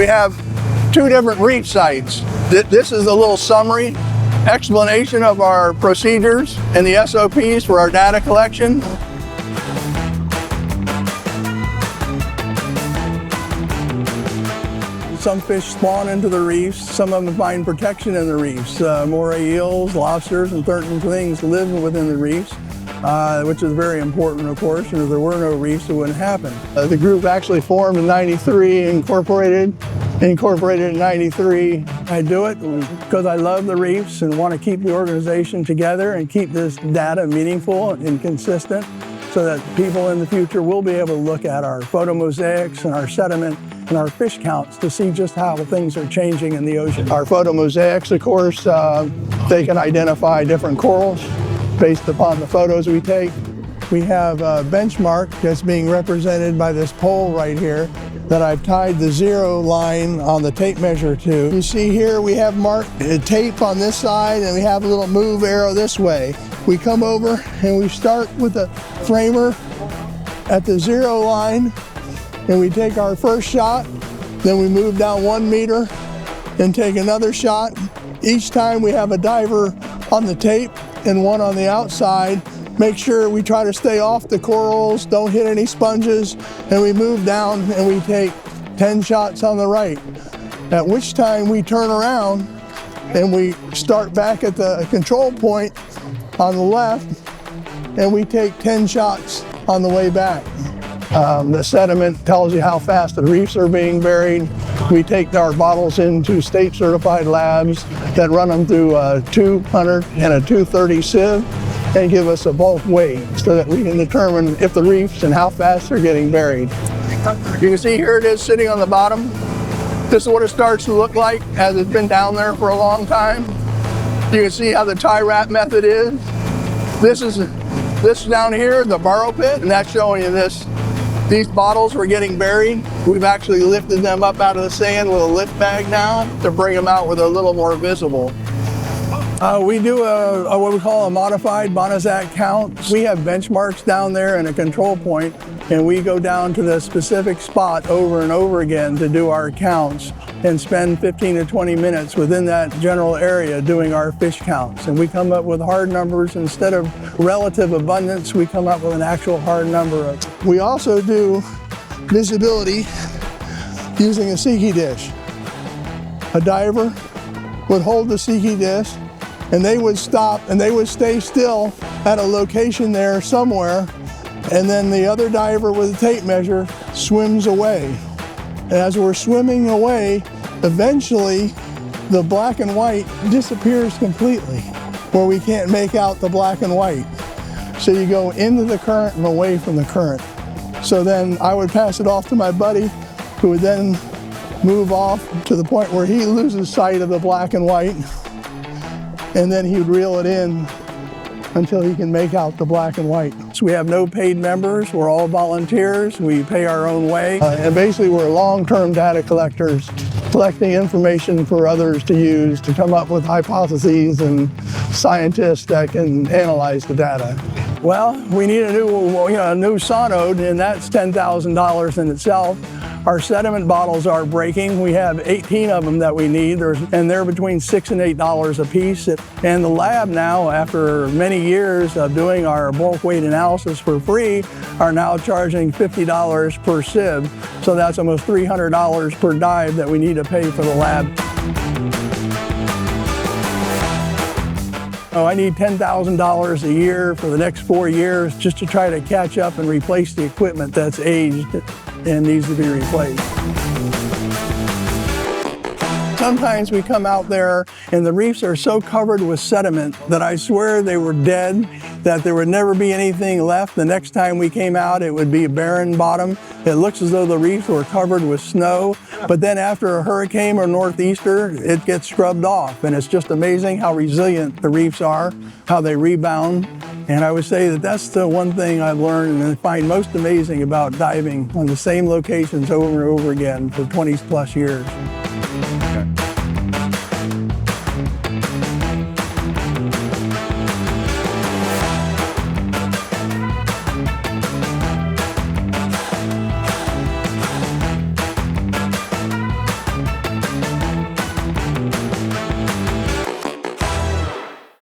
We have two different reef sites. This is a little summary explanation of our procedures and the SOPs for our data collection. Some fish spawn into the reefs, some of them find protection in the reefs. Moray eels, lobsters, and certain things live within the reefs, which is very important, of course, and if there were no reefs, it wouldn't happen. The group actually formed in '93, incorporated in '93. I do it because I love the reefs and want to keep the organization together and keep this data meaningful and consistent so that people in the future will be able to look at our photo mosaics and our sediment and our fish counts to see just how things are changing in the ocean. Our photo mosaics, of course, they can identify different corals based upon the photos we take. We have a benchmark that's being represented by this pole right here that I've tied the 0 line on the tape measure to. You see here we have marked tape on this side and we have a little move arrow this way. We come over and we start with the framer at the 0 line and we take our first shot, then we move down 1 meter and take another shot. Each time we have a diver on the tape and one on the outside. Make sure we try to stay off the corals, don't hit any sponges, and we move down and we take 10 shots on the right. At which time we turn around and we start back at the control point on the left and we take 10 shots on the way back. The sediment tells you how fast the reefs are being buried. We take our bottles into state certified labs that run them through a 200 and a 230 sieve and give us a bulk weight so that we can determine if the reefs and how fast they're getting buried. You can see here it is sitting on the bottom. This is what it starts to look like as it's been down there for a long time. You can see how the tie wrap method is. This down here, the burrow pit, and that's showing you this. These bottles were getting buried. We've actually lifted them up out of the sand with a lift bag now to bring them out where they're a little more visible. We do what we call a modified Bonizak count. We have benchmarks down there and a control point, and we go down to the specific spot over and over again to do our counts and spend 15 to 20 minutes within that general area doing our fish counts. And we come up with hard numbers. Instead of relative abundance, we come up with an actual hard number. We also do visibility using a Siki dish. A diver would hold the Siki dish and they would stop and they would stay still at a location there somewhere, and then the other diver with a tape measure swims away. And as we're swimming away, eventually the black and white disappears completely, where we can't make out the black and white. So you go into the current and away from the current. So then I would pass it off to my buddy, who would then move off to the point where he loses sight of the black and white, and then he would reel it in until he can make out the black and white. So we have no paid members, we're all volunteers, we pay our own way. And basically we're long-term data collectors, collecting information for others to use to come up with hypotheses and scientists that can analyze the data. Well, we need a new sonode, and that's $10,000 in itself. Our sediment bottles are breaking. We have 18 of them that we need, and they're between $6 and $8 a piece. And the lab now, after many years of doing our bulk weight analysis for free, are now charging $50 per sieve. So that's almost $300 per dive that we need to pay for the lab. I need $10,000 a year for the next 4 years just to try to catch up and replace the equipment that's aged and needs to be replaced. Sometimes we come out there and the reefs are so covered with sediment that I swear they were dead, that there would never be anything left. The next time we came out, it would be a barren bottom. It looks as though the reefs were covered with snow, but then after a hurricane or northeaster, it gets scrubbed off. And it's just amazing how resilient the reefs are, how they rebound. And I would say that that's the one thing I've learned and find most amazing about diving on the same locations over and over again for 20 plus years.